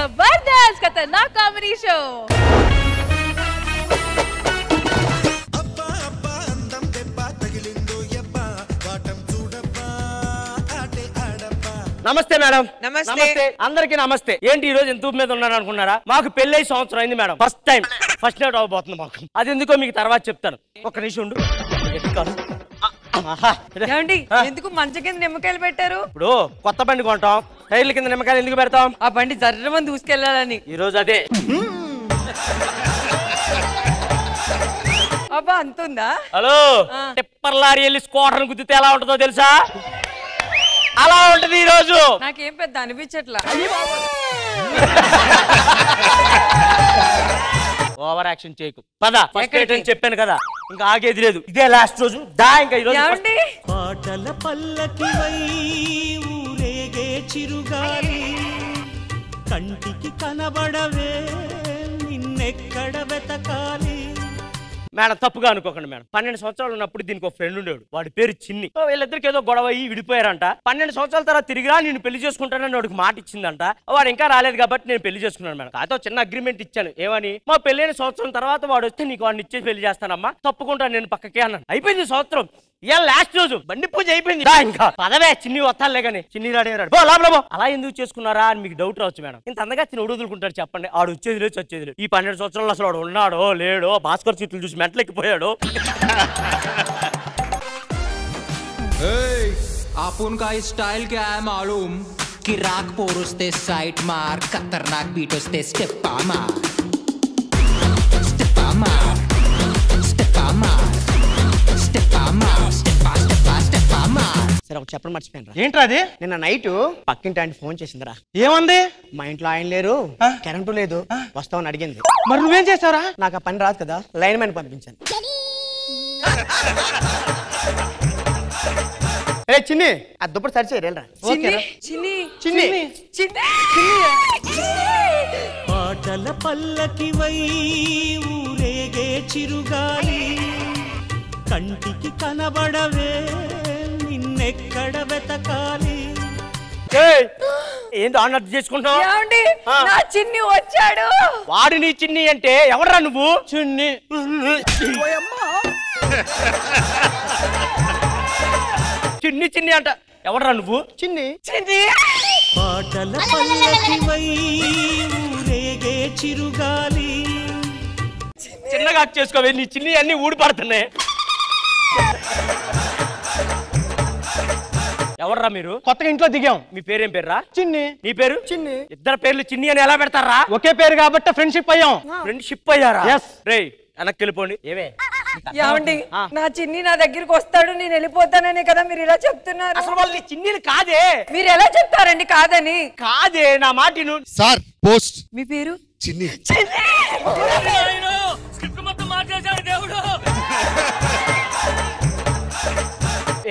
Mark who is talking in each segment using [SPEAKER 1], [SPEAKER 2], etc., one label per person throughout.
[SPEAKER 1] जबरदस्त खतरनाक comedy show.
[SPEAKER 2] నమస్తే మేడం.
[SPEAKER 3] నమస్తే.
[SPEAKER 2] అందరికి నమస్తే. ఏంటి ఈ రోజు ఎంత మీద ఉన్నాను అనుకున్నారా? మాకు పెళ్ళై సంవత్సరం అయింది మేడం. ఫస్ట్ నైట్ అవబోతుంది మాకు. అది ఎందుకో మీకు తర్వాత చెప్తాను. ఒక్క నిమిషం ఉండు.
[SPEAKER 3] ఎందుకు మంచ కింద నిమ్మకాయలు పెట్టారు?
[SPEAKER 2] ఇప్పుడు కొత్త బండి కొంటాం, టైర్ల కింద నిమ్మకాయలు ఎందుకు పెడతాం?
[SPEAKER 3] ఆ బండి జర్రమని దూసుకెళ్ళాలని.
[SPEAKER 2] ఈ రోజు అదే.
[SPEAKER 3] అబ్బా అంతుందా?
[SPEAKER 2] హలో, టిప్పర్ లారీ వెళ్ళి స్కూటర్ గుద్దితే ఎలా ఉంటుందో తెలుసా? అలా ఉంటది ఈ రోజు.
[SPEAKER 3] నాకేం పెద్ద అనిపించట్లా.
[SPEAKER 2] ఓవర్ యాక్షన్ చేయకు. పద, ఫస్ట్ నైట్ అని చెప్పాను కదా, ఇంకా ఆగేది లేదు. ఇదే లాస్ట్ రోజు. దా ఇంకా ఈ రోజు.
[SPEAKER 4] పాటల పల్లకివై ఊరేగే చిరుగాలి, కంటికి కనబడవే నిన్నెక్కడ వెతకాలి.
[SPEAKER 2] మేడం తప్పుగా అనుకోకండి మేడం. 12 సంవత్సరాలు ఉన్నప్పుడు దీనికి ఒక ఫ్రెండ్ ఉండేవాడు. వాడి పేరు చిన్ని. వీళ్ళిద్దరికి ఏదో గొడవ అయ్యి విడిపోయారంట. 12 సంవత్సరాల తర్వాత తిరిగిరా నేను పెళ్లి చేసుకుంటానని వాడికి మాట ఇచ్చిందంట. వాడు ఇంకా రాలేదు కాబట్టి నేను పెళ్లి చేసుకున్నాను మేడం. కాతో చిన్న అగ్రిమెంట్ ఇచ్చాను. ఏమని? మా పెళ్ళైన సంవత్సరం తర్వాత వాడు వస్తే నీకు వాడిని ఇచ్చేసి పెళ్లి చేస్తానమ్మా, తప్పుకుంటాను నేను పక్కకే అన్నాను. అయిపోయింది సంవత్సరం. ఇవాళ లాస్ట్ రోజు. బండి పూజ అయిపోయింది. ఇంకా పదవే చిన్ని వస్తాలే కానీ చిన్ని రాడేరాడు. లోపల అలా ఎందుకు చేసుకున్నారా అని మీకు డౌట్ రావచ్చు మేడం. ఇంత అందగా చిన్న వదులుకుంటాడు చెప్పండి. ఆడు వచ్చేది లేదు చచ్చేది లేదు. ఈ 12 సంవత్సరాలు అసలు వాడు ఉన్నాడో లేడో, భాస్కర్ సీట్లు చూసి మెంటలెక్కిపోయాడు.
[SPEAKER 5] आपण का स्टाइल क्या है मालूम? किराक पोरुस्ते साइट मार, खतरनाक बीट वस्ते स्टेप्पा मार, स्टेप्पा मार, स्टेप्पा मार, स्टेप्पा मार, स्टेप्पा स्टेप्पा स्टेप्पा मार.
[SPEAKER 2] సరే ఒకటి చెప్పడం మర్చిపోయాను.
[SPEAKER 6] ఏంట్రా అది?
[SPEAKER 2] నిన్న నైట్ పక్కింటి ఆంటీ ఫోన్ చేసిందిరా.
[SPEAKER 6] ఏమంది?
[SPEAKER 2] మా ఇంట్లో ఆయన లేరు, కరెంటు లేదు, వస్తామని అడిగింది.
[SPEAKER 6] మరి నువ్వేం చేసావురా?
[SPEAKER 2] నాకు ఆ పని రాదు కదా, లైన్ మ్యాన్ పంపించాను. రే చిన్ని, ఆ దుప్పటి సరి చేయరా.
[SPEAKER 4] పాటల పల్లకివై ఊరేగే చిరుగాలి, కంటికి కనబడవే నిన్నెక్కడ వెతకాలి.
[SPEAKER 2] ఏంటి అన్నట్టు చేసుకుంటావు?
[SPEAKER 3] నా చిన్ని వచ్చాడు.
[SPEAKER 2] వాడు నీ చిన్ని అంటే ఎవడరా నువ్వు? చిన్ని చిన్ని చిన్ని అంట. ఎవడరా నువ్వు? చిన్ని చిన్ని.
[SPEAKER 4] పాటల పల్లకివై ఊరేగే చిరుగాలి.
[SPEAKER 2] చిన్నగా చేసుకోవే, నీ చిన్ని అన్ని ఊడిపడుతున్నాయి. ఎవర్రా మీరు?
[SPEAKER 6] కొత్తగా ఇంట్లో దిగాం.
[SPEAKER 2] మీ పేరేం పేర్రా?
[SPEAKER 6] చిన్ని.
[SPEAKER 2] నీ పేరు? చిన్ని. ఇద్దరు పేర్లు చిన్ని అని ఎలా పెడతారా?
[SPEAKER 6] ఒకే పేరు కాబట్టి ఫ్రెండ్షిప్ అయ్యాం.
[SPEAKER 2] ఫ్రెండ్షిప్ అయ్యారా? రే వెనక్కి వెళ్ళిపోండి. ఏమే
[SPEAKER 3] ఏమండి, నా చిన్ని నా దగ్గరికి వస్తాడు, నేను వెళ్ళిపోతాననే కదా మీరు ఇలా చెప్తున్నారు.
[SPEAKER 2] అసలు వాళ్ళు చిన్నీలు కాదే.
[SPEAKER 3] మీరు ఎలా చెప్తారండి కాదని?
[SPEAKER 2] కాదే, నా మాట
[SPEAKER 7] సార్ పోస్ట్.
[SPEAKER 3] మీ పేరు?
[SPEAKER 7] చిన్ని.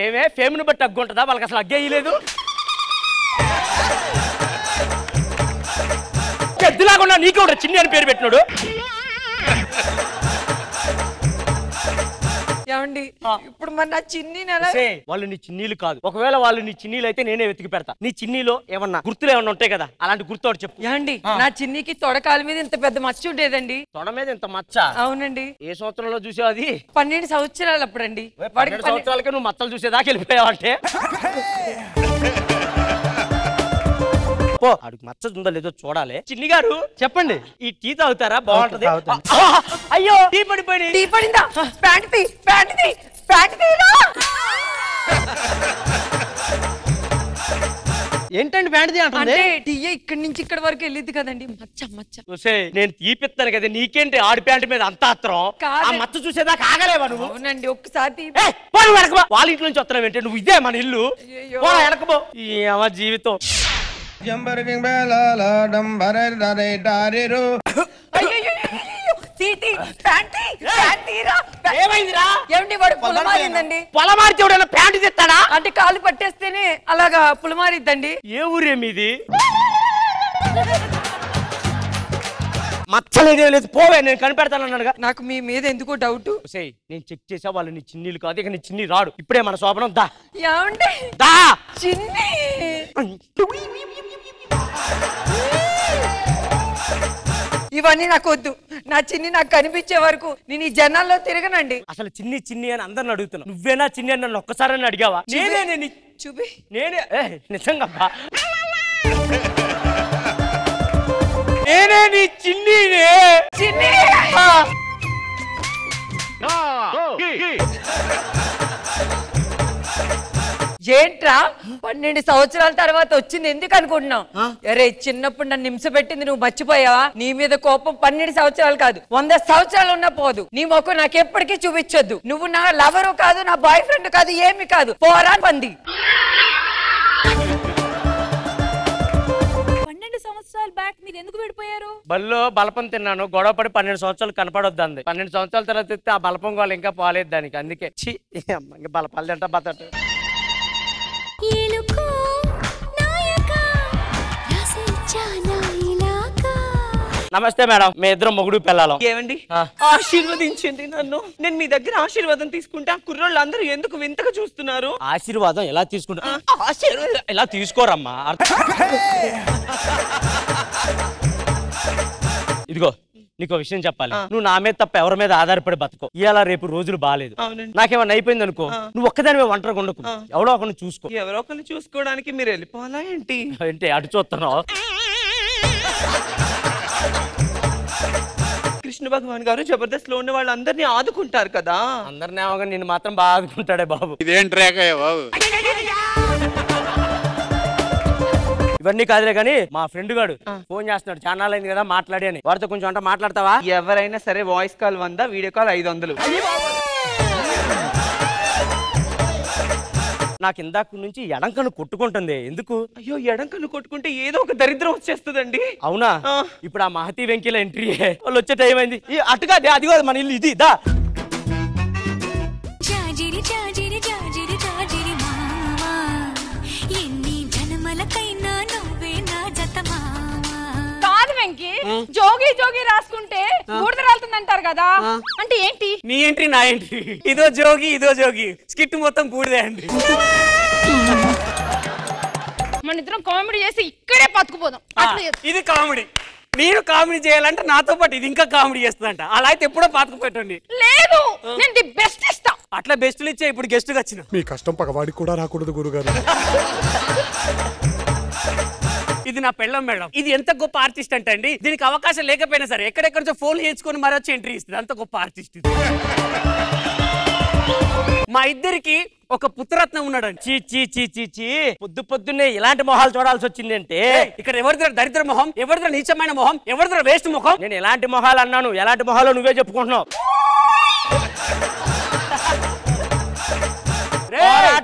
[SPEAKER 2] ఏమే ఫేమ్ని బట్టి అగ్గుంటుందా? వాళ్ళకి అసలు అగ్గేయలేదు. పెద్దలాగా నీకు కూడా చిన్ని అని పేరు పెట్టినాడు.
[SPEAKER 3] ఏమండి, ఇప్పుడు మరి నా చిన్ని
[SPEAKER 2] వాళ్ళు నీ చిన్నీలు కాదు. ఒకవేళ వాళ్ళు నీ చిన్నీలు అయితే నేనే వెతికి పెడతా. నీ చిన్నీలో ఏమన్నా గుర్తులు ఏమన్నా ఉంటాయి కదా, అలాంటి గుర్తు చెప్పు.
[SPEAKER 3] ఏమండి, నా చిన్నికి తొడకాల మీద ఇంత పెద్ద మచ్చ ఉండేదండి.
[SPEAKER 2] తొడ మీద ఇంత మచ్చ?
[SPEAKER 3] అవునండి.
[SPEAKER 2] ఏ సంవత్సరంలో చూసావు అది?
[SPEAKER 3] 12 సంవత్సరాలు అప్పుడండి.
[SPEAKER 2] 12 సంవత్సరాలకే నువ్వు మచ్చలు చూసేదాకా వెళ్ళిపోయావంటే అడుగు మచ్చ ఉందో లేదో చూడాలి. చిన్ని గారు చెప్పండి, ఈ టీ తాగుతారా? బాగుంటది. అయ్యో టీ పడిపోయింది.
[SPEAKER 3] టీ పడిందా? ప్యాంట్ తీ, ప్యాంట్ తీ, ప్యాంట్ తీరా.
[SPEAKER 6] ఏంటండి ప్యాంట్ తీ అంటే?
[SPEAKER 3] టీ ఇక్కడి నుంచి ఇక్కడ వరకు వెళ్ళింది కదండి, మచ్చ మచ్చ.
[SPEAKER 2] నేను తీపిస్తాను కదా, నీకేంటి ఆడి ప్యాంట్ మీద అంత ఆత్రం? ఆ మచ్చ చూసేదాకా ఆగలేవా నువ్వు?
[SPEAKER 3] అవునండి, ఒక్కసారి
[SPEAKER 2] వాళ్ళ ఇంట్లో నుంచి వస్తున్నావు ఏంటి నువ్వు? ఇదే మన ఇల్లు, వెనకబో. ఈ జీవితం. పొలమార్చి ప్యాంటు తెస్తాడా
[SPEAKER 3] అంటే? కాలు పట్టేస్తేనే అలాగా పులమారిద్దండి.
[SPEAKER 2] ఏ ఊరే మీది? మచ్చలేదే లేదు, పోవే, నేను కనిపెడతానన్నాడుగా.
[SPEAKER 3] నాకు మీ మీద ఎందుకో డౌట్.
[SPEAKER 2] నేను చెక్ చేసా, వాళ్ళు నీ చిన్నీలు కాదు. ఇక నీ చిన్ని రాడు. ఇప్పుడే మన శోభనం. దా
[SPEAKER 3] ఏమండి,
[SPEAKER 2] దా
[SPEAKER 3] చిన్ని. ఇవన్నీ నాకు వద్దు. నా చిన్ని నాకు కనిపించే వరకు నేను ఈ జనాల్లో తిరగనండి.
[SPEAKER 2] అసలు చిన్ని చిన్ని అని అందరిని అడుగుతున్నా, నువ్వేనా చిన్ని అని నన్ను ఒక్కసారి అడిగావా? నేనే
[SPEAKER 3] చూపి
[SPEAKER 2] నేనే నిజంగా నేనే నీ చిన్నినే.
[SPEAKER 3] చిన్ని ఏంట్రా 12 సంవత్సరాల తర్వాత వచ్చింది ఎందుకు అనుకుంటున్నావు? అరే చిన్నప్పుడు నన్ను హింస పెట్టింది నువ్వు మర్చిపోయావా? నీ మీద కోపం 12 సంవత్సరాలు కాదు 100 సంవత్సరాలు ఉన్నా పోదు. నీ మొక్క నాకు ఎప్పటికీ చూపించొద్దు. నువ్వు నా లవరు కాదు, నా బాయ్ ఫ్రెండ్ కాదు, ఏమి కాదు. పోరా పంది.
[SPEAKER 1] 12 సంవత్సరాల బ్యాక్ మీరు ఎందుకు విడిపోయారు?
[SPEAKER 2] బల్లో బలపం తిన్నాను, గొడవ పడి 12 సంవత్సరాలు కనపడొద్దు అంది. 12 సంవత్సరాల తర్వాత ఇస్తే ఆ బలపం వాళ్ళు ఇంకా పోలేదు దానికి. అందుకే బలపాలు తింటా బతట. నమస్తే మేడం, మీ ఇద్దరం మొగుడు పిల్లలం.
[SPEAKER 7] ఏమండి ఆశీర్వదించండి నన్ను. నేను మీ దగ్గర ఆశీర్వాదం తీసుకుంటే ఆ కుర్రోళ్ళు అందరూ ఎందుకు వింతగా చూస్తున్నారు?
[SPEAKER 2] ఆశీర్వాదం ఎలా తీసుకుంటా? ఆశీర్వాదం ఎలా తీసుకోరమ్మా. ఇదిగో నీకు విషయం చెప్పాలి, నువ్వు నా మీద తప్ప ఎవరి మీద ఆధారపడి బతుకో. ఇవాళ రేపు రోజులు బాగాలేదు, నాకేమన్నా అయిపోయింది అనుకో, నువ్వు ఒక్కదాని ఒంటరిగా ఉండకు, ఎవడో ఒకరిని చూసుకో.
[SPEAKER 7] ఎవరో ఒకరిని చూసుకోవడానికి మీరు వెళ్ళిపోవాలా ఏంటి?
[SPEAKER 2] ఏంటి అటు చూస్తున్నావు?
[SPEAKER 7] కృష్ణ భగవాన్ గారు జబర్దస్త్ లో ఉన్న వాళ్ళందరినీ ఆదుకుంటారు కదా.
[SPEAKER 2] అందరినీ ఏమోగా నిన్ను మాత్రం బాగా ఆదుకుంటాడే బాబు.
[SPEAKER 8] ఇదేంటి రేఖయ్య బాబు?
[SPEAKER 2] ఇవన్నీ కాదులే కానీ మా ఫ్రెండ్ గాడు ఫోన్ చేస్తున్నాడు, ఛానల్ అయింది కదా మాట్లాడి అని. వాడితో కొంచెం అంటే మాట్లాడతావా?
[SPEAKER 7] ఎవరైనా సరే వాయిస్ కాల్ 100, వీడియో కాల్ 500.
[SPEAKER 2] నాకు ఇందాక నుంచి ఎడంకను కొట్టుకుంటుంది ఎందుకు?
[SPEAKER 7] అయ్యో ఎడంకను కొట్టుకుంటే ఏదో ఒక దరిద్రం వచ్చేస్తుందండి.
[SPEAKER 2] అవునా? ఇప్పుడు ఆ మహతి వెంకీల ఎంట్రీ వాళ్ళు వచ్చే టైం అయింది. అటుగా అదిగో మన ఇల్లు ఇది దా.
[SPEAKER 1] కాదు వెంకీ, జోగి జోగి రాసుకుంటే బూడిద రాలుతుందంటారు కదా, అంటే ఏంటి?
[SPEAKER 2] నీ ఎంట్రీ నా ఎంట్రీ, ఇదో జోగి ఇదో జోగి, స్కిట్ మొత్తం బూడిదే అండి.
[SPEAKER 1] మన ఇద్దరం కామెడీ చేసి ఇక్కడే బతుకుపోదాం.
[SPEAKER 2] ఇది కామెడీ. నేను కామెడీ చేయాలంటే నాతో పాటు ఇది ఇంకా కామెడీ చేస్తుందంట. అలా అయితే ఎప్పుడో పాతకు పెట్టండి.
[SPEAKER 1] లేదు, నేను ది బెస్ట్ ఇస్తా.
[SPEAKER 2] అట్లా బెస్ట్లు ఇచ్చే ఇప్పుడు గెస్ట్ గా వచ్చిన.
[SPEAKER 9] మీ కష్టం పగవాడికి కూడా రాకూడదు గురుగారు.
[SPEAKER 2] ఇది నా పెళ్ళం మేడం. ఇది ఎంత గొప్ప ఆర్టిస్ట్ అంటే అండి, దీనికి అవకాశం లేకపోయినా సరే ఎక్కడెక్కడ నుంచి ఫోన్ చేయించుకొని మరి వచ్చి ఎంట్రీ ఇస్తుంది. అంత గొప్ప ఆర్టిస్ట్ ఇది. మా ఇద్దరికి ఒక పుత్రరత్నం ఉన్నాడు. చీ చీ చీ చీ చీ, పొద్దు పొద్దున్నే ఇలాంటి మొహాలు చూడాల్సి వచ్చింది అంటే. ఇక్కడ ఎవరిదో దరిద్ర మొహం, ఎవరిదో నీచమైన మొహం, ఎవరిదో వేస్ట్ మొహం. నేను ఎలాంటి మొహాలు అన్నాను, ఎలాంటి మొహాలు నువ్వే చెప్పుకుంటున్నావు.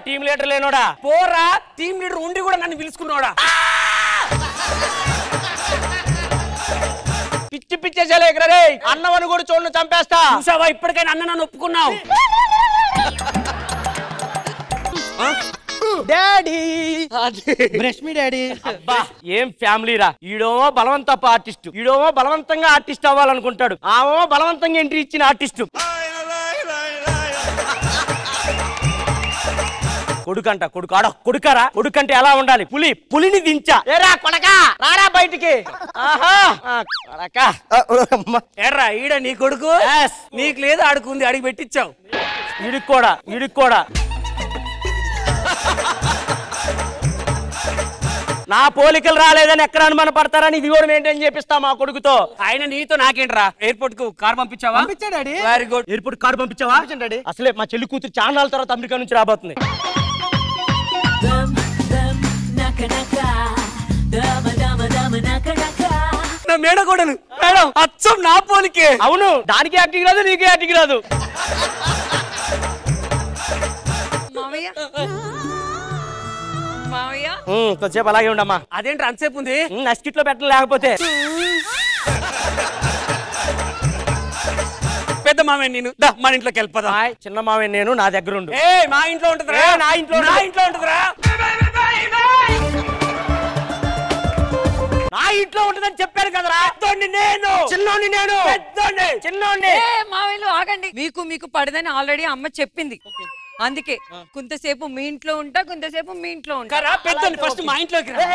[SPEAKER 2] టీమ్ లీడర్ లేనోడా, పోరా టీమ్ లీడర్ ఉండి కూడా నన్ను పిలుచుకున్నాడా. పిచ్చి పిచ్చేసాలే ఎగరే. అన్నవని కూడా చూడను చంపేస్తా. చూసావా ఇప్పటికైనా అన్న నన్ను ఒప్పుకున్నావు.
[SPEAKER 6] డాడీ బ్రష్ మీ డాడీ.
[SPEAKER 2] అబ్బా ఏం ఫ్యామిలీ రా. ఈడోమో బలవంతప్ప ఆర్టిస్ట్, ఈడోమో బలవంతంగా ఆర్టిస్ట్ అవ్వాలనుకుంటాడు, ఆమో బలవంతంగా ఎంట్రీ ఇచ్చిన ఆర్టిస్టు. కొడుకంట కొడుకు, ఆడ కొడుకరా. కొడుకంటే ఎలా ఉండాలి? పులి, పులిని దించా. ఏరా కొడకా రారా బయటికి. ఏర్రా ఈడ నీ కొడుకు. నీకు లేదు ఆడుకుంది, అడిగి పెట్టించావు. ఈడికి కూడా, ఈడికి కూడా. నా పోలికలు రాలేదని ఎక్కడ అనుమాన పడతారని ఇది కూడా మెయింటైన్ చేపిస్తా మా కొడుకుతో. ఆయన నీతో నాకేంట్రా. ఎయిర్పోర్ట్ కు కార్ పంపించావా?
[SPEAKER 6] Daddy.
[SPEAKER 2] Very good. Airport car పంపించావా? అసలే మా చెల్లి కూతురు చాలా తర్వాత అమెరికా నుంచి రాబోతుంది. నా మేడగోడలు మేడం అచ్చం నా పోలికే. అవును, దానికి యాక్టింగ్ రాదు, నీకు యాక్టింగ్ రాదు. కొద్దిసేపు అలాగే ఉండమ్మా. అదేంటి అంతసేపు ఉంది? నస్కిట్ లో పెట్టడం లేకపోతే. పెద్ద మావయ్య నేను మన ఇంట్లోకి వెళ్ళిపోదా. చిన్న మావయ్య నేను నా దగ్గర ఉండు. మా ఇంట్లో ఉంటుందిరా. నా ఇంట్లో ఉంటుందిరా. నా ఇంట్లో ఉంటుందని చెప్పాను కదరా. నేను చిన్నోని, నేను పెద్దోని. చిన్నోని.
[SPEAKER 3] మావయ్యలు ఆగండి. మీకు పడదని ఆల్రెడీ అమ్మ చెప్పింది. అందుకే కొంతసేపు మీ ఇంట్లో ఉంటా, కొంతసేపు మీ ఇంట్లో ఉంటా.
[SPEAKER 2] పెద్దోని ఫస్ట్ మా ఇంట్లోకి రా.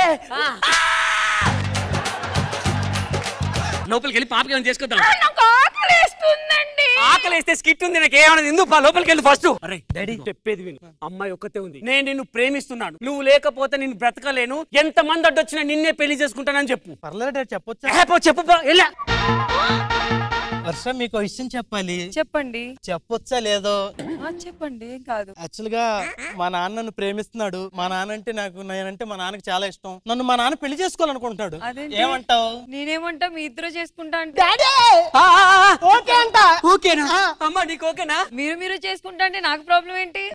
[SPEAKER 6] లోపలికి వెళ్ళి పాపకి ఏమైనా చేసుకుందాం.
[SPEAKER 1] నాకు ఆకలేస్తుందండి.
[SPEAKER 6] ఆకలేస్తే స్కిట్ ఉంది, నాకు ఏమైనా ఎందుకు లోపలికి వెళ్ళి ఫస్ట్. అరే డాడీ చెప్పేది విను, అమ్మాయి ఒక్కతే ఉంది, నేను నిన్ను ప్రేమిస్తున్నాను, నువ్వు లేకపోతే నేను బ్రతకలేను, ఎంత మంది అడ్డొచ్చినా నిన్నే పెళ్లి చేసుకుంటానని చెప్పు.
[SPEAKER 8] పర్లేదు డాడీ చెప్పొచ్చా?
[SPEAKER 6] చెప్పు వెళ్ళా.
[SPEAKER 8] వర్ష మీకు విషయం చెప్పాలి.
[SPEAKER 3] చెప్పండి.
[SPEAKER 8] చెప్పొచ్చా లేదో?
[SPEAKER 3] చెప్పండి, ఏం కాదు.
[SPEAKER 8] యాక్చువల్ గా మా నాన్న నన్ను ప్రేమిస్తున్నాడు. మా నాన్న అంటే నేనంటే మా నాన్నకి చాలా ఇష్టం. నన్ను మా నాన్న పెళ్లి చేసుకోవాలనుకుంటున్నాడు. ఏమంటావు?
[SPEAKER 3] నేనేమంటా, మీ ఇద్దరు చేసుకుంటా అంటే
[SPEAKER 8] ఓకే అంట.
[SPEAKER 6] ఓకేనా అమ్మా, నీకు ఓకేనా?
[SPEAKER 3] మీరు చేసుకుంటా అంటే నాకు ప్రాబ్లం ఏంటి?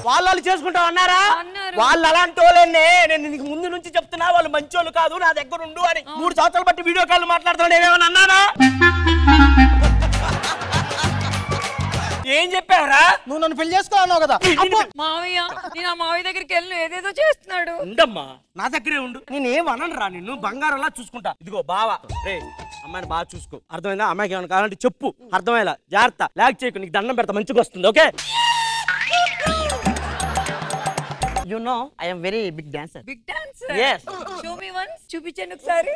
[SPEAKER 2] వాళ్ళు చేసుకుంటావు అన్నారా? వాళ్ళు అలాంటి వాళ్ళే. నేను నీకు ముందు నుంచి చెప్తున్నా, వాళ్ళు మంచోళ్ళు కాదు, నా దగ్గర ఉండు అని. 3 సంవత్సరాలు బట్టి వీడియో కాల్ మాట్లాడుతున్నాడు. ఏమేమన్నా అన్నారా? ఏం చెప్పావురా?
[SPEAKER 8] నువ్వు నన్ను పెళ్లి చేసుకోవాలన్నావు కదా.
[SPEAKER 3] మావయ్య, నేను ఆ మావయ్య దగ్గరికి వెళ్ళి ఏదేదో చేస్తున్నాడు.
[SPEAKER 2] ఉండమ్మా, నా దగ్గరే ఉండు. నేనేమనను రా, నిన్ను బంగారంలా చూసుకుంటా. ఇదిగో బావా, రే అమ్మాయిని బాగా చూసుకో, అర్థమైందా? అమ్మాయికి ఏమైనా కావాలంటే చెప్పు, అర్థమయ్యేలా జాగ్రత్త. లాగ్ చేయకు, నీకు దండం పెడతా, మంచిగా వస్తుంది. Okay? You know, I am very big dancer.
[SPEAKER 3] Big dancer?
[SPEAKER 2] Yes.
[SPEAKER 3] Show me once. చూపించండి ఒకసారి.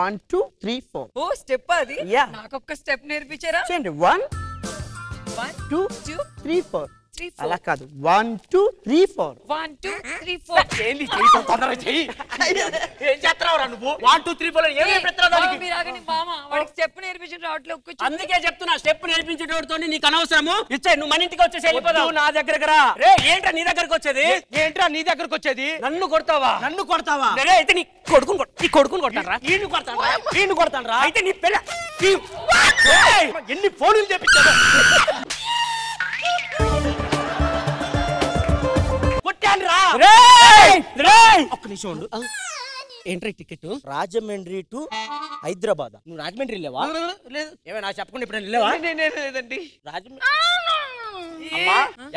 [SPEAKER 2] 1 2 3 4.
[SPEAKER 3] ఓ స్టెప్ అది?
[SPEAKER 2] Yeah.
[SPEAKER 3] నాకు ఒక్క స్టెప్ నేర్పించారా?
[SPEAKER 2] చేయండి. 1 2 3 4. అలా కాదు, 1 2 3 4.
[SPEAKER 3] 1 2 3 4.
[SPEAKER 2] ఏంది చెయ్యి, తొందరగా చెయ్యి. ఏం చేస్తున్నావురా నువ్వు? 1 2 3 4 ఏమేం పెడతావు దానికి?
[SPEAKER 3] మీరు ఆగండి మామ, వాడికి స్టెప్ నేర్పించడం రావట్లేదు.
[SPEAKER 6] అందుకే చెప్తున్నా, స్టెప్ నేర్పించేటోడితో నీకు అనవసరము. ఇచ్చాయి, నువ్వు మన ఇంటికి వచ్చేసి వెళ్ళిపోదావు.
[SPEAKER 2] నా దగ్గరకు రా.
[SPEAKER 6] రే ఏంట్రా నీ దగ్గరకు వచ్చేది?
[SPEAKER 2] ఏంట్రా నీ దగ్గరకు వచ్చేది?
[SPEAKER 6] నన్ను కొడతావా?
[SPEAKER 2] నన్ను కొడతావా?
[SPEAKER 6] రే అయితే నీ కొడుకుని కొడతారా?
[SPEAKER 2] ఈయన కొడతాను రా. అయితే నీ పిల్ల ఎన్ని ఫోన్లు చేపించాడు. ఒక్క నిమిషం ఉండు.
[SPEAKER 6] ఏంట్రా టికెట్?
[SPEAKER 2] రాజమండ్రి టు హైదరాబాద్. నువ్వు రాజమండ్రి లేవా? లేదు. ఏమైనా చెప్పకుండా ఇప్పుడు లేవా?
[SPEAKER 7] లేదండి.
[SPEAKER 2] రాజమండ్రి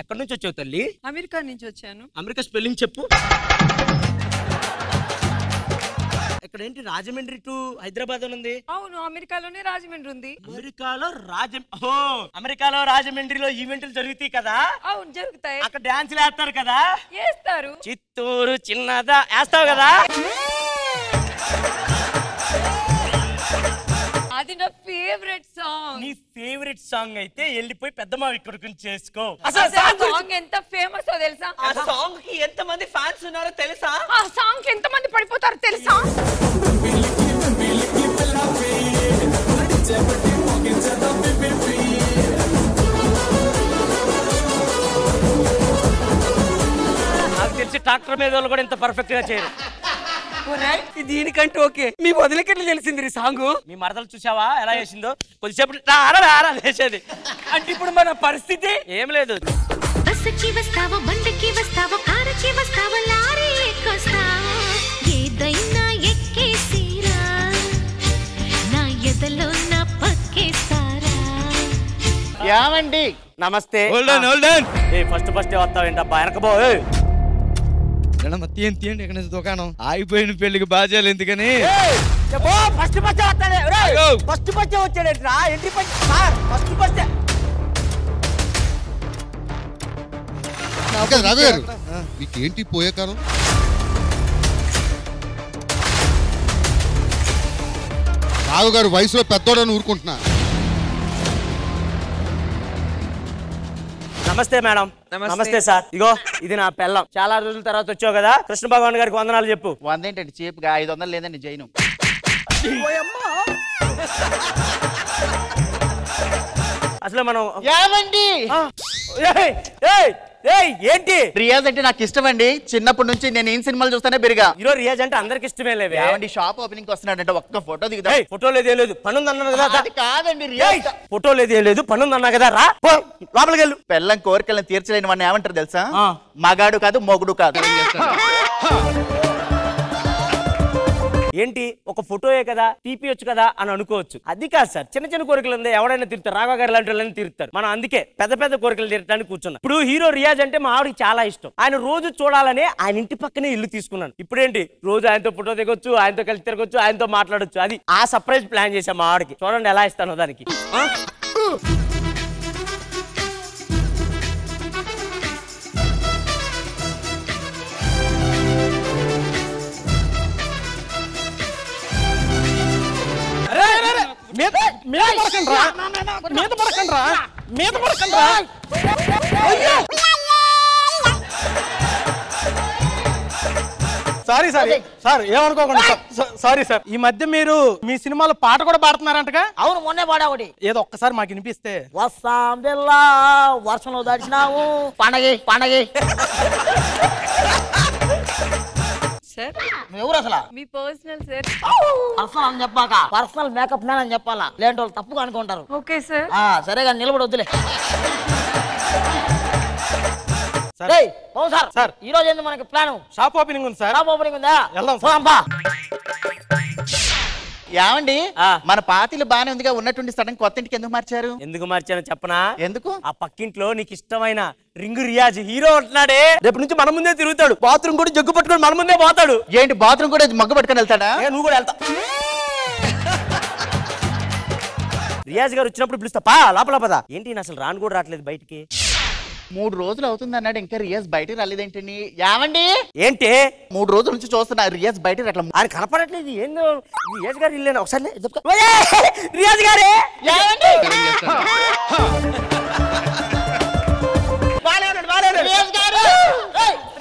[SPEAKER 2] ఎక్కడి నుంచి వచ్చావు తల్లి?
[SPEAKER 3] అమెరికా నుంచి వచ్చాను.
[SPEAKER 2] అమెరికా స్పెల్లింగ్ చెప్పు. ఇక్కడ ఏంటి రాజమండ్రి టు హైదరాబాద్ అని ఉంది?
[SPEAKER 3] అవును, అమెరికాలోనే రాజమండ్రి ఉంది.
[SPEAKER 2] అమెరికాలో రాజమండ్రిలో ఈవెంట్లు జరుగుతాయి కదా?
[SPEAKER 3] అవును, జరుగుతాయి.
[SPEAKER 2] అక్కడ డాన్సులు వేస్తారు కదా?
[SPEAKER 3] వేస్తారు.
[SPEAKER 2] చిత్తూరు చిన్నదా వేస్తావు కదా?
[SPEAKER 3] అది నా ఫేవరెట్ సాంగ్.
[SPEAKER 2] నీ ఫేవరెట్ సాంగ్ అయితే వెళ్ళిపోయి పెద్దమ్మ ఇక్కడికి చేసుకో.
[SPEAKER 3] సాంగ్ ఎంత ఫేమస్ తెలుసా?
[SPEAKER 7] ఆ సాంగ్ కి ఎంత మంది ఫ్యాన్స్ ఉన్నారో తెలుసా?
[SPEAKER 1] ఆ సాంగ్ కి ఎంత మంది పడిపోతారో తెలుసా?
[SPEAKER 2] నాకు తెలిసి ట్రాక్టర్ మీద వాళ్ళు కూడా ఇంత పర్ఫెక్ట్ గా చేయరు.
[SPEAKER 6] దీనికంటే ఓకే. మీ వదిలికెట్లు తెలిసింది ఈ సాంగ్.
[SPEAKER 2] మీ మరదలు చూసావా ఎలా చేసిందో? కొద్దిసేపు రారా వేసేది.
[SPEAKER 6] అంటే ఇప్పుడు మన పరిస్థితి
[SPEAKER 2] ఏం లేదు.
[SPEAKER 10] బస్సుకి వస్తావో, బండికి వస్తావో, కారుకి వస్తావో, లారీ ఎక్కొస్తావో, ఏదైనా ఎక్కేసిరా, నా ఎదలో నా పక్కేస్తారా.
[SPEAKER 2] ఏమండి నమస్తే. ఫస్ట్ వస్తావేంటబ్బా? వెనకబో.
[SPEAKER 11] తీయండి ఎక్కడ దుకాణం ఆగిపోయిన పెళ్లికి బాధ్యాలు ఎందుకని
[SPEAKER 2] ఫస్ట్ వచ్చాడేట్రా? ఎంట్రీ ఫస్ట్
[SPEAKER 12] రాఘవ గారు మీకేంటి పోయే కాలం? రాఘవ గారు వయసులో పెద్దోడని ఊరుకుంటున్నా.
[SPEAKER 2] నమస్తే మేడం. నమస్తే సార్. ఇగో ఇది నా పెళ్ళం. చాలా రోజుల తర్వాత వచ్చావు కదా, కృష్ణ భగవాన్ గారికి వందనాలు చెప్పు.
[SPEAKER 13] 100 ఏంటండి చీప్గా? 500 లేదండి జైను.
[SPEAKER 2] అసలు మనం
[SPEAKER 13] ఏమండి
[SPEAKER 2] ఏంటి
[SPEAKER 13] రియాజ్ అంటే నాకు ఇష్టం అండి. చిన్నప్పటి నుంచి నేను ఏం సినిమాలు చూస్తానే పెరిగా.
[SPEAKER 2] ఈరోజు రియాజ్ అంటే అందరికి ఇష్టమే లేవే.
[SPEAKER 13] ఏమండి షాప్ ఓపెనింగ్ వస్తున్నాడంటే ఒక్క ఫోటో దిగుదా?
[SPEAKER 2] ఫోటో లేదు పనుంది అన్నాను కదా.
[SPEAKER 13] అది కాదండి రియాజ్.
[SPEAKER 2] ఫోటో లేదు పనుంది అన్నా కదా. రా లోపలికి వెళ్ళు.
[SPEAKER 13] పెళ్ళం కోరికలను తీర్చలేని వాడిని ఏమంటారు తెలుసా? మగాడు కాదు, మొగుడు కాదు.
[SPEAKER 2] ఏంటి ఒక ఫోటోయే కదా, తీపియొచ్చు కదా అని అనుకోవచ్చు. అది కాదు సార్, చిన్న చిన్న కోరికలు ఉంది ఎవరైనా తీరుతారు. రాఘవ గారు లాంటి వాళ్ళని తీరుతారు. మనం అందుకే పెద్ద కోరికలు తీర్చడానికి కూర్చున్నాం. ఇప్పుడు హీరో రియాజ్ అంటే మా ఆవిడకి చాలా ఇష్టం. ఆయన రోజు చూడాలని ఆయన ఇంటి పక్కనే ఇల్లు తీసుకున్నాను. ఇప్పుడేంటి రోజు ఆయనతో ఫోటో దిగొచ్చు, ఆయనతో కలిసి తిరగొచ్చు, ఆయనతో మాట్లాడొచ్చు. అది ఆ సర్ప్రైజ్ ప్లాన్ చేశాం మా ఆవిడకి. చూడండి ఎలా ఇస్తాను దానికి.
[SPEAKER 8] మీద పడకండి రా, మీద పడకండి రా, మీద పడకండి రా. సారీ సారీ సార్, ఏమనుకోకండి సారీ సార్. ఈ మధ్య మీరు మీ సినిమాలో పాట కూడా పాడుతున్నారంటగా?
[SPEAKER 14] అవును, మొన్నే పాడా ఒకటి.
[SPEAKER 8] ఏదో ఒక్కసారి మాకు వినిపిస్తే.
[SPEAKER 14] వస్తాం బిల్లా వర్షంలో దడిచినావు పండగ.
[SPEAKER 3] సార్
[SPEAKER 14] ఎవరు అసలు?
[SPEAKER 3] మీ పర్సనల్ సార్.
[SPEAKER 14] పర్సనల్ అని చెప్పాక పర్సనల్ మేకప్ మ్యాన్ అని చెప్పాలా, లేంటి వాళ్ళు తప్పుగా అనుకుంటారు.
[SPEAKER 3] Okay sir.
[SPEAKER 14] సరే కానీ నిలబడి వద్దులే. సార్ ఈ రోజు ఏంది మనకి ప్లాన్?
[SPEAKER 8] షాప్ ఓపెనింగ్ ఉంది సార్.
[SPEAKER 14] షాప్ ఓపెనింగ్ ఉందా?
[SPEAKER 8] వెళ్దాం.
[SPEAKER 13] ఏమండి మన పాతిలు బానే ఉందిగా, ఉన్నట్టుండి సడన్ కొత్త ఇంటికి ఎందుకు మార్చారు?
[SPEAKER 2] ఎందుకు మార్చాను చెప్పనా?
[SPEAKER 13] ఎందుకు?
[SPEAKER 2] ఆ పక్కింట్లో నీకు ఇష్టమైన రింగు రియాజ్ హీరో ఉంటున్నాడే, రేపు నుంచి మన ముందే తిరుగుతాడు. బాత్రూమ్ కూడా జగ్గు పట్టుకొని మన ముందే పోతాడు.
[SPEAKER 13] ఏంటి బాత్రూమ్ కూడా మగ్గు పట్టుకొని వెళ్తాడా?
[SPEAKER 2] నువ్వు కూడా వెళ్తా. రియాజ్ గారు వచ్చినప్పుడు పిలుస్తా, పా లోపల పదా. ఏంటి అసలు రాను కూడా రావట్లేదు బయటికి?
[SPEAKER 13] 3 రోజులు అవుతుంది అన్నాడు, ఇంకా రియాజ్ బయటకు రాలేదేంటండి? ఏమండి
[SPEAKER 2] ఏంటి
[SPEAKER 13] 3 రోజుల నుంచి చూస్తున్నా రియాజ్ బయటకు అట్లా
[SPEAKER 2] ఆయన కనపడట్లేదు. ఏందో రియాజ్ గారు ఇల్లేనా? ఒకసారి రియాజ్ గారే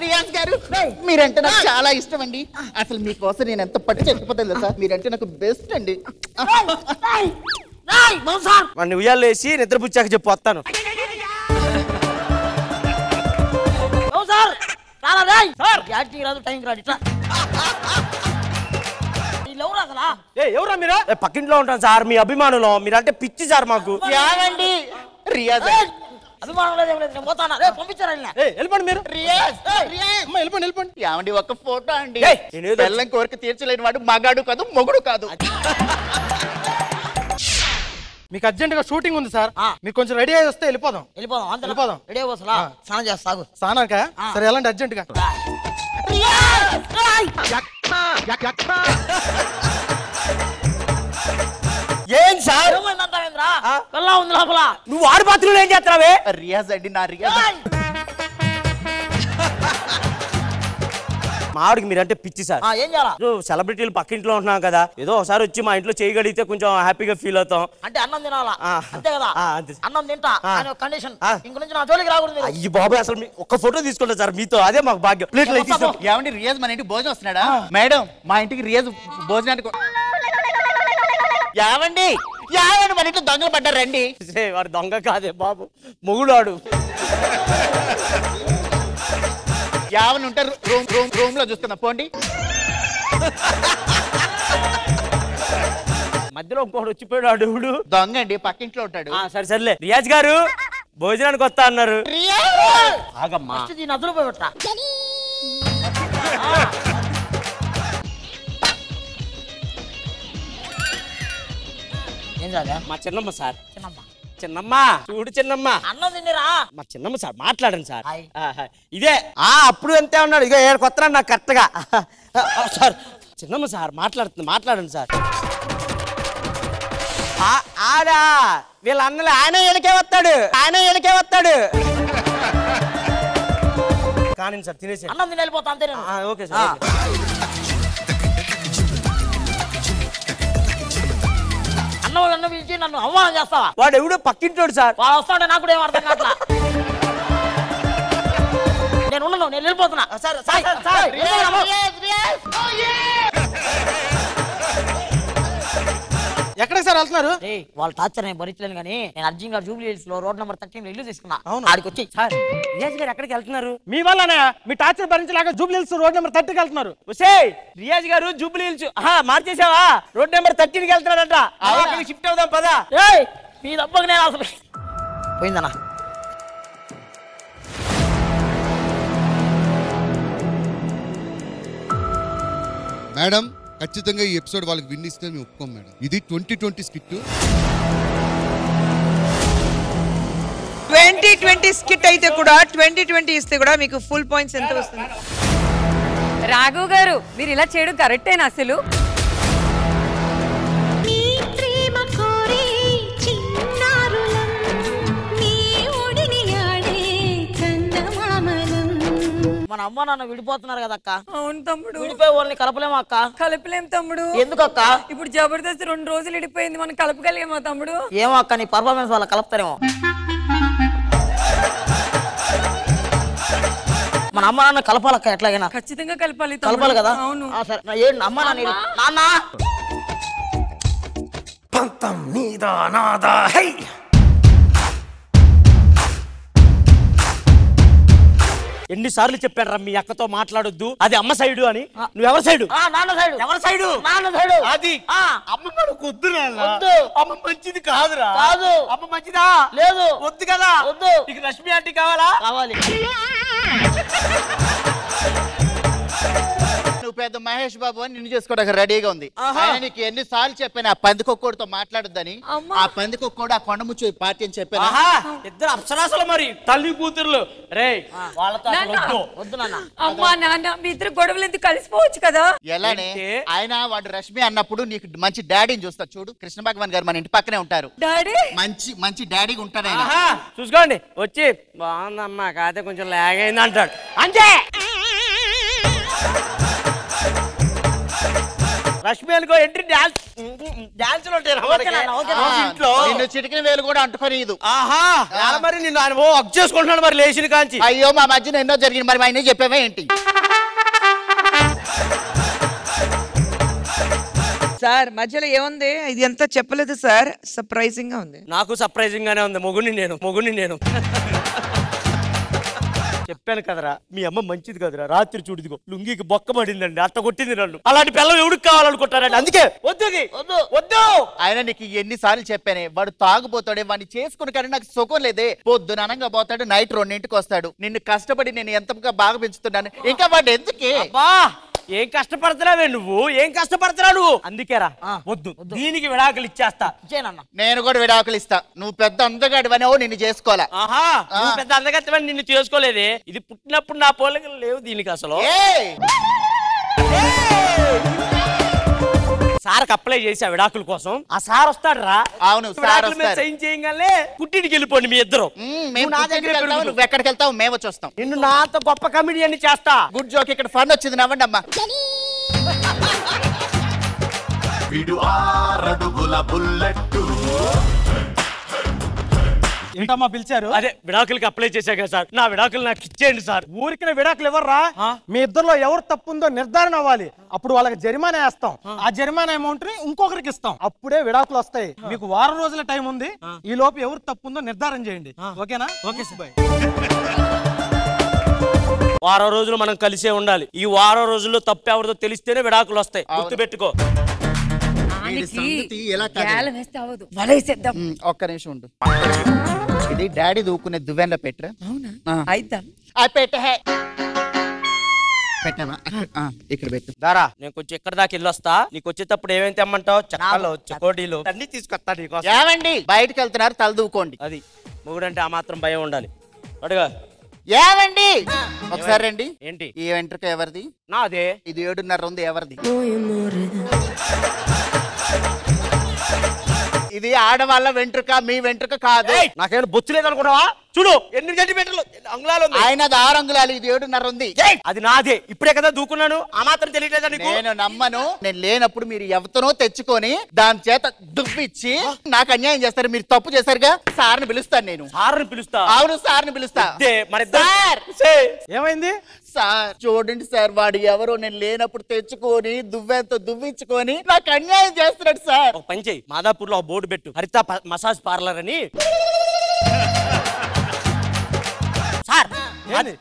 [SPEAKER 13] రియాజ్ గారు మీరంటే నాకు చాలా ఇష్టం అండి. అసలు మీకోసం నేను ఎంత పట్టు చెప్పిపోతాను సార్. మీరంటే నాకు బెస్ట్ అండి.
[SPEAKER 2] వాడిని ఉయ్యాలు వేసి నిద్రపుచ్చాక చెప్పు వస్తాను. ఎవరా మీరు? పక్కింట్లో ఉంటాను సార్, మీ అభిమానులు. మీరంటే పిచ్చి సార్ మాకు.
[SPEAKER 13] రియాజ్
[SPEAKER 14] అభిమానం లేదు, నేను పోతానా? పంపించారా?
[SPEAKER 8] వెళ్ళిపోండి మీరు.
[SPEAKER 13] వెళ్ళిపోండి. ఏమండి ఒక ఫోటో అండి. బెల్లం కోరిక తీర్చలేని వాడు మగాడు కాదు, మొగుడు కాదు.
[SPEAKER 8] మీకు అర్జెంట్ గా షూటింగ్ ఉంది సార్, మీరు కొంచెం రెడీ అయ్యి వస్తే వెళ్ళిపోదాం.
[SPEAKER 14] రెడీ అవ్వసలా స్నానం చేస్తాగు.
[SPEAKER 8] స్నానాక? సరే వెళ్ళండి అర్జెంట్ గా.
[SPEAKER 2] ఏం సార్
[SPEAKER 14] వెళ్ళా ఉంది లోపల.
[SPEAKER 2] నువ్వు ఆరు బాత్రూంలో ఏం చేస్తావే?
[SPEAKER 13] రియాజ్ అండి, నా రియాజ్.
[SPEAKER 2] మా ఆవిడకి మీరంటే పిచ్చి సార్.
[SPEAKER 14] ఏం చేయాలా?
[SPEAKER 2] సెలబ్రిటీలు పక్కింట్లో ఉంటున్నాం కదా, ఏదో ఒకసారి వచ్చి మా ఇంట్లో చేయగలిగితే కొంచెం హ్యాపీగా ఫీల్ అవుతాం.
[SPEAKER 14] అంటే అన్నం తినాలా అంతే కదా? అన్నం తింటా కండిషన్, ఇంక నుంచి నా జోలికి రాకూడదు.
[SPEAKER 2] అయ్యి బాబాయ్, అసలు ఒక్క ఫోటో తీసుకుంటా సార్ మీతో, అదే మాకు భాగ్యం. ప్లేట్లు
[SPEAKER 13] ఏమండి రియాజ్ మన ఇంటికి భోజనం వస్తున్నాడా? మేడం మా ఇంటికి రియాజ్ భోజనానికి. ఏమండి మన ఇంట్లో దొంగలు పడ్డారు రండి.
[SPEAKER 2] వాడు దొంగ కాదే బాబు, మొగుడాడు.
[SPEAKER 13] యావన్ ఉంటారు రూమ్ లో చూస్తున్నా, పోండి.
[SPEAKER 2] మధ్యలో ఇంకోటి వచ్చిపోయాడు. దేవుడు
[SPEAKER 13] దొంగ అండి, పక్కింట్లో ఉంటాడు.
[SPEAKER 2] సరే సర్లే. రియాజ్ గారు భోజనానికి వస్తా అన్నారు. ఆగమ్మా,
[SPEAKER 14] నదులు పోయి పెట్టా. ఏం రాదా?
[SPEAKER 2] మా చిన్నమ్మ సార్. చిన్నమ్మ చూడు, చిన్నమ్మ
[SPEAKER 14] అన్నం తిండిరా.
[SPEAKER 2] మా చిన్నమ్మ సార్, మాట్లాడండి సార్. ఇదే అప్పుడు అంతే ఉన్నాడు. ఇక ఏడు కొత్త నాకు కరెక్ట్ గా. సార్ చిన్నమ్మ సార్ మాట్లాడండి సార్. ఆడా వీళ్ళ అన్నలు ఆయన ఎనకే వస్తాడు. కానీ సార్ తినేసి
[SPEAKER 14] అన్నం తిని వెళ్ళిపోతా అంతే.
[SPEAKER 2] Okay sir.
[SPEAKER 14] అన్నం పిలిచి నన్ను అవమానం చేస్తావా?
[SPEAKER 2] వాడు ఎవడో పక్కింటోడు సార్.
[SPEAKER 14] వాడు వస్తాడే, నాకు కూడా ఏం అర్థం కావట్లా. నేను ఉండను, నేను వెళ్ళిపోతున్నా.
[SPEAKER 8] ఎక్కడికి సార్ వెళ్తున్నారు?
[SPEAKER 14] వాళ్ళ టార్చర్ నేను భరించలేను కానీ నేను అర్జున్ గారు జూబ్లీ హిల్స్ లో రోడ్ నెంబర్ 13 లో ఇల్లు తీసుకున్నా. ఆడికి వచ్చి
[SPEAKER 2] సార్ రియాజ్ గారు ఎక్కడికి వెళ్తున్నారు?
[SPEAKER 8] మీ వల్లనే మీ టార్చర్ భరించలేక జూబ్లీ హిల్స్ రోడ్ నెంబర్ 30కి వెళ్తున్నారు.
[SPEAKER 2] రియాజ్ గారు జూబ్లీ హిల్స్ మార్చేసావా? రోడ్ నెంబర్ 13కి వెళ్తున్నాడంట. షిఫ్ట్ అవుదాం పదా.
[SPEAKER 14] మీ దెబ్బకి నేను అసలు పోయిందన్నా.
[SPEAKER 12] మేడం ఖచ్చితంగా ఈ ఎపిసోడ్ వాళ్ళకి విన్ ఇస్తే మేము ఒప్పుకోం మేడం. ఇది 2020 స్కిట్.
[SPEAKER 15] 2020 స్కిట్ అయితే కూడా 2020 ఇస్తే కూడా మీకు ఫుల్ పాయింట్స్ ఎంత వస్తుంది?
[SPEAKER 3] రాఘవ్ గారు మీరు ఇలా చేయడం కరెక్టేనా అసలు?
[SPEAKER 14] మన మన అమ్మ నాన్న విడిపోతున్నారు కదా అక్క.
[SPEAKER 3] అవును తమ్ముడు.
[SPEAKER 14] విడిపోయి వాళ్ళని కలపలేము అక్క.
[SPEAKER 3] కలపలేం తమ్ముడు.
[SPEAKER 14] ఎందుకు అక్క?
[SPEAKER 3] ఇప్పుడు జబర్దస్త్ 2 రోజులు విడిపోయింది, మనం కలపగలిగేమో తమ్ముడు?
[SPEAKER 14] ఏమో అక్క, నీ పర్ఫార్మెన్స్ వల్ల కలుపుతారేమో. మన అమ్మ నాన్న కలపాలక్క ఎట్లాగైనా.
[SPEAKER 3] ఖచ్చితంగా కలపాలి
[SPEAKER 14] కదా.
[SPEAKER 3] అవును.
[SPEAKER 14] సరే ఏంటి అమ్మ నాన్న
[SPEAKER 6] పంతం నీదా నాదా హై.
[SPEAKER 2] ఎన్నిసార్లు చెప్పాడు రా మీ అక్కతో మాట్లాడొద్దు, అది అమ్మ సైడు అని. నువ్వెవరి సైడు?
[SPEAKER 14] నాన్న సైడు.
[SPEAKER 2] ఎవరి సైడు?
[SPEAKER 14] నాన్న సైడు.
[SPEAKER 2] అది అమ్మ మనకు వద్దు నాన్న.
[SPEAKER 14] వద్దు.
[SPEAKER 2] అమ్మ మంచిది కాదురా.
[SPEAKER 14] కాదు.
[SPEAKER 2] అమ్మ మంచిదా?
[SPEAKER 14] లేదు.
[SPEAKER 2] వద్దు కదా.
[SPEAKER 14] వద్దు.
[SPEAKER 2] నీకు రష్మి ఆంటీ కావాలా?
[SPEAKER 14] కావాలి.
[SPEAKER 13] నువ్వు పెద్ద మహేష్ బాబు అని నిన్ను చేసుకోవడానికి రెడీగా ఉంది. ఆయన నీకు ఎన్నిసార్లు చెప్పాను ఆ పందికొక్కడితో మాట్లాడొద్దని. ఆ పందికొక్కడు ఆ కొండముచ్చు పార్టీ అని చెప్పాను.
[SPEAKER 2] ఇద్దరు అప్సరాసులు మరి తల్లి కూతుర్లు. రే వాళ్ళతో
[SPEAKER 14] వద్దు నాన్న.
[SPEAKER 3] అమ్మా నాన్న మీ ఇద్దరు గొడవలు ఎందుకు కలిసిపోవచ్చు కదా.
[SPEAKER 13] ఎలానే ఆయన వాడు రష్మి అన్నప్పుడు నీకు మంచి డాడీని చూస్తా చూడు. కృష్ణ భగవాన్ గారు మన ఇంటి పక్కనే ఉంటారు.
[SPEAKER 3] డాడీ
[SPEAKER 13] మంచి మంచి డాడీగా ఉంటాడు ఆయన.
[SPEAKER 2] చూసుకోండి వచ్చి బాగుందమ్మా కాదే కొంచెం లాగ్ అయింది అంటాడు అంతే. రష్మి అనుకో ఎంట్రీ డాన్స్ ఇంట్లో
[SPEAKER 13] నిన్ను చిటికిన వేలు కూడా అంటుకోలేదు.
[SPEAKER 2] ఆహా మరి నిన్ను ఆయన హక్ చేసుకుంటున్నాడు మరి లేచిన కాంచి.
[SPEAKER 13] అయ్యో మా మధ్యన ఎన్నో జరిగింది, మరి ఆయన చెప్పావే ఏంటి?
[SPEAKER 15] సార్ మధ్యలో ఏముంది? ఇది ఎంత చెప్పలేదు సార్, సర్ప్రైజింగ్ గా ఉంది.
[SPEAKER 2] నాకు సర్ప్రైజింగ్ గానే ఉంది. మొగుని నేను చెప్పాను కదరా మీ అమ్మ మంచిది కదరా. రాత్రి చూడిదిగో లుంగికి బొక్క పడిందండి, అత్త కొట్టింది నన్ను. అలాంటి పిల్లలు ఎవడికి కావాలనుకుంటారండి, అందుకే వద్దు.
[SPEAKER 13] ఆయన నీకు ఎన్నిసార్లు చెప్పానే వాడు తాగుపోతాడే, వాడిని చేసుకుని కానీ నాకు సుఖం లేదే. పొద్దున అనంగా పోతాడు, నైట్ 2ంటికి వస్తాడు. నిన్ను కష్టపడి నేను ఎంతగా బాగా పెంచుతున్నాను, ఇంకా వాడు ఎందుకే?
[SPEAKER 2] ఏం కష్టపడతావే నువ్వు, ఏం కష్టపడతావు నువ్వు? అందుకేరా వద్దు, దీనికి విడాకులు ఇచ్చేస్తా.
[SPEAKER 13] నేను కూడా విడాకులు ఇస్తా. నువ్వు పెద్ద అందగాడివని నిన్ను చేసుకోవాలా?
[SPEAKER 2] ఆహా నువ్వు పెద్ద అందగత్తవని నిన్ను చేసుకోలేదే. ఇది పుట్టినప్పుడు నా పోలికలు లేవు దీనికి అసలు. సార్కి అప్లై చేసి ఆ విడాకుల కోసం. ఆ సార్ వస్తాడు రా.
[SPEAKER 13] అవును
[SPEAKER 2] సైన్ చేయగానే పుట్టింటికి వెళ్ళిపోండి మీ ఇద్దరు.
[SPEAKER 13] నువ్వు ఎక్కడికి వెళ్తావు, మేము వచ్చి వస్తాం.
[SPEAKER 2] నిన్ను నాతో గొప్ప కమెడియన్ చేస్తా.
[SPEAKER 13] Good joke. ఇక్కడ ఫన్ వచ్చింది, నవ్వండి అమ్మా.
[SPEAKER 8] ఏంటమ్మా పిలిచారు?
[SPEAKER 2] అదే విడాకులకి అప్లై చేశా కదా సార్, నా విడాకులు నాకు ఇచ్చేయండి సార్.
[SPEAKER 8] ఊరికి విడాకులు ఎవర్రా? మీ ఇద్దరులో ఎవరు తప్పుందో నిర్ధారణ అవ్వాలి. అప్పుడు వాళ్ళకి జరిమానా వేస్తాం. ఆ జరిమానా అమౌంట్ ని ఇంకొకరికి ఇస్తాం. అప్పుడే విడాకులు వస్తాయి. మీకు వారం రోజుల టైం ఉంది. ఈ లోపు ఎవరు తప్పుందో నిర్ధారణ చేయండి. ఓకేనా? Okay sir.
[SPEAKER 2] వారం రోజులు మనం కలిసే ఉండాలి. ఈ వారం రోజుల్లో తప్పు ఎవరిదో తెలిస్తేనే విడాకులు వస్తాయి, గుర్తుపెట్టుకో.
[SPEAKER 13] ఒక్క నిమిషం ఉండు. ఇది డాడీ దూకునే దువ్వెనలో పెట్టరా? పెట్టావా? ఇక్కడ పెట్టు.
[SPEAKER 2] దారా నేను కొంచెం ఎక్కడ దాకా వెళ్ళొస్తా. నీకు వచ్చేటప్పుడు ఏమేమి తెమ్మంటావు? చక్కాలు చకోడీలు అన్ని తీసుకొస్తా నీకు.
[SPEAKER 13] ఏమండి బయటకు వెళ్తున్నారు, తల దూకోండి.
[SPEAKER 2] అది మొగుడంటే ఆ మాత్రం భయం ఉండాలి. అడుగా
[SPEAKER 13] ఏమండి ఒకసారి రండి.
[SPEAKER 2] ఏంటి
[SPEAKER 13] ఈ వెంట్రుక ఎవరిది?
[SPEAKER 2] నాదే.
[SPEAKER 13] ఇది 7.5 ఉంది, ఎవరిది? ఇది ఆడవాళ్ళ వెంట్రుక, మీ వెంట్రుక కాదు.
[SPEAKER 2] నాకేమైనా బొచ్చు లేదనుకున్నావా? చూడు 8 సెంటీమీటర్లు అంగుళాలు ఉంది.
[SPEAKER 13] ఆయన 6 అంగుళాలు, ఇది 7.5 ఉంది.
[SPEAKER 2] అది నాదే. ఇప్పుడే కదా దూకున్నాను, ఆ మాత్రం తెలియట్లేదా నీకు?
[SPEAKER 13] నేను నమ్మను. నేను లేనప్పుడు మీరు ఎవరితోనో తెచ్చుకొని దాని చేత దువ్విచ్చి నాకు అన్యాయం చేస్తారు. మీరు తప్పు చేశారుగా. సార్ని పిలుస్తాను నేను.
[SPEAKER 2] సార్ని పిలుస్తా?
[SPEAKER 13] అవును సార్ని పిలుస్తా.
[SPEAKER 8] ఏమైంది
[SPEAKER 13] సార్? చూడండి సార్, వాడు ఎవరో నేను లేనప్పుడు తెచ్చుకొని దువ్వెంతో దువ్వించుకొని నాకు అన్యాయం చేస్తున్నాడు సార్.
[SPEAKER 2] ఒక పని చెయ్యి, మాదాపూర్ లో బోర్డు పెట్టు, హరిత మసాజ్ పార్లర్ అని. సార్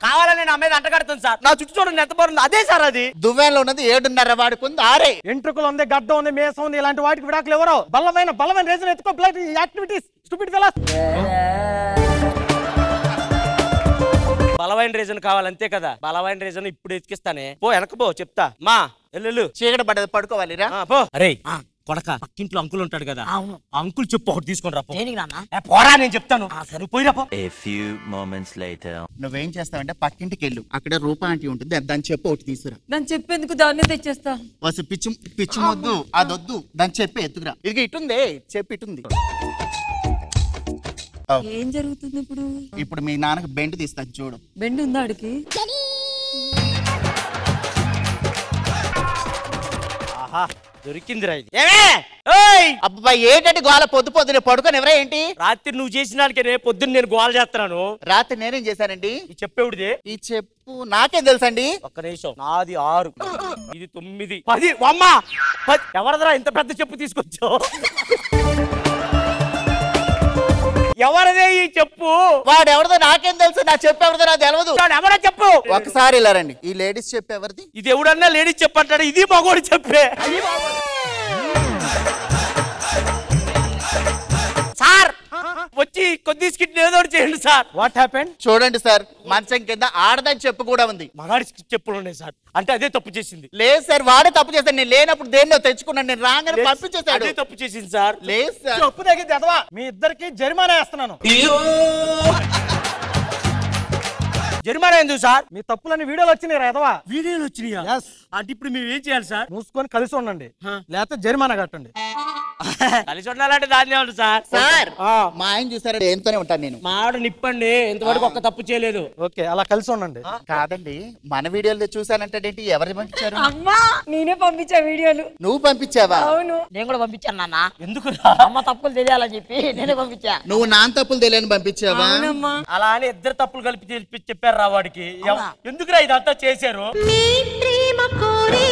[SPEAKER 2] కావాలని నా మీద అంటగడుతుంది సార్. నా చుట్టూ చూడండి ఎంత బాగుంది. అదే సార్ అది.
[SPEAKER 13] దువ్వెనలో ఉన్నది 7.5, వాడికి ఉంది 6.
[SPEAKER 8] ఎంట్రుకలు ఉంది, గడ్డ ఉంది, మేసం ఉంది. ఇలాంటి వాటికి విడాకులు ఎవరో? బలమైన రీజన్ ఎత్తుకో. Activities stupid fellows.
[SPEAKER 2] బలమైన రీజన్ కావాలంతే కదా. బలమైన రీజన్ ఇప్పుడు ఎత్తికిస్తానే. పో వెనక పో, చెప్తా. మా ఎల్లు
[SPEAKER 13] చీకటి పడ్డది, పడుకోవాలిరా.
[SPEAKER 2] పో. అరే కొడక పక్కింట్లో అంకుల్ ఉంటాడు కదా, అంకుల్ చెప్పు ఒకటి తీసుకొని రా.
[SPEAKER 14] పోరా
[SPEAKER 2] నేను చెప్తాను. పోయిరా పో.
[SPEAKER 13] నువ్వేం చేస్తావంటే పక్కింటికి వెళ్ళు, అక్కడ రూపా ఆంటీ ఉంటుంది, దాన్ని చెప్పు ఒకటి తీసుకురా.
[SPEAKER 3] దాన్ని చెప్పేందుకు దాన్ని తెచ్చేస్తా.
[SPEAKER 13] పిచ్చి వద్దు, అదొద్దు, దాన్ని చెప్పి ఎత్తుకురా. ఇది ఇటుంది, చెప్పి ఇటుంది.
[SPEAKER 3] ఏం జరుగుతుంది ఇప్పుడు?
[SPEAKER 13] ఇప్పుడు మీ నాన్నకు బెండ్ తీస్తాను చూడు.
[SPEAKER 3] బెండ్ ఉందా అడికి?
[SPEAKER 2] ఆహా దొరికిందిరా ఇది. ఏమే ఓయ్
[SPEAKER 13] అబ్బా ఏంటంటే గోల పొద్దు పొద్దునే పడుకొని ఎవరా ఏంటి?
[SPEAKER 2] రాత్రి నువ్వు చేసిన దానికే పొద్దున్న నేను గోల చేస్తున్నాను.
[SPEAKER 13] రాత్రి నేనేం చేశానండి?
[SPEAKER 2] ఈ చెప్పేవుడిదే.
[SPEAKER 13] ఈ చెప్పు నాకేం తెలుసండి?
[SPEAKER 2] ఒక్క నిమిషం. నాది 6, ఇది 9, 10. అమ్మా ఎవరిదరా ఇంత పెద్ద చెప్పు తీసుకొచ్చావు? ఎవరిదే ఈ చెప్పు?
[SPEAKER 13] వాడు ఎవరిదో నాకేం తెలుసు, నా చెప్పు ఎవరిదో నాకు తెలియదు.
[SPEAKER 2] ఎవరో చెప్పు.
[SPEAKER 13] ఒకసారి ఇలా రండి. ఈ లేడీస్ చెప్పు ఎవరిది?
[SPEAKER 2] ఇది ఎవడన్నా లేడీస్ చెప్పంటాడు, ఇది మగోడు చెప్పే. సార్ వచ్చి కొద్ది స్కిట్ ఏదో చేయండి సార్.
[SPEAKER 8] What happened?
[SPEAKER 13] చూడండి సార్, మంచం కింద ఆడదని చెప్పు కూడా ఉంది.
[SPEAKER 2] మగాడి చెప్పులు ఉన్నాయి సార్. అంటే అదే తప్పు చేసింది.
[SPEAKER 13] లేదు సార్, వాడే తప్పు చేశాడు. నేను లేనప్పుడు దేన్నో తెచ్చుకున్నాను, నేను రాగానే పంపించేశాడు.
[SPEAKER 2] అదే తప్పు చేసింది సార్.
[SPEAKER 13] లేదు సార్.
[SPEAKER 8] చెప్పు తగ్గింది అదవా. మీ ఇద్దరికి జరిమానా వేస్తున్నాను.
[SPEAKER 2] జరిమానా ఎందుకు సార్?
[SPEAKER 8] మీ తప్పులని వీడియోలు వచ్చినాయి ఎదవా.
[SPEAKER 2] వీడియోలు వచ్చినాయా? అంటే ఇప్పుడు మేము ఏం చేయాలి సార్?
[SPEAKER 8] మూసుకొని కలిసి ఉండండి, లేకపోతే జరిమానా కట్టండి.
[SPEAKER 2] కలిసి ఉండాలంటే దాన్ని ఏమంటారు సార్?
[SPEAKER 13] సార్ మా ఆయన చూసారా, ఏంతోనే ఉంటాను నేను.
[SPEAKER 2] మా ఆవిడ నిప్పండి, ఇంతవరకు ఒక్క తప్పు చేయలేదు.
[SPEAKER 8] ఓకే అలా కలిసి ఉండండి.
[SPEAKER 13] కాదండి, మన వీడియోలో చూసానంటే ఎవరు పంపించారు?
[SPEAKER 3] అమ్మా నేనే పంపించా వీడియోలు.
[SPEAKER 13] నువ్వు పంపించావా?
[SPEAKER 3] అవును.
[SPEAKER 14] నేను కూడా పంపించాను నాన్న.
[SPEAKER 2] ఎందుకు?
[SPEAKER 14] అమ్మ తప్పులు తెలియాలని చెప్పి నేనే పంపించా.
[SPEAKER 13] నువ్వు నాన్న తప్పులు తెలియని పంపించావా?
[SPEAKER 2] అలా అని ఇద్దరు తప్పులు కలిపి చెప్పారు రా వాడికి. ఎందుకురా ఇదంతా చేశారు?
[SPEAKER 10] నీ ప్రేమ కోరే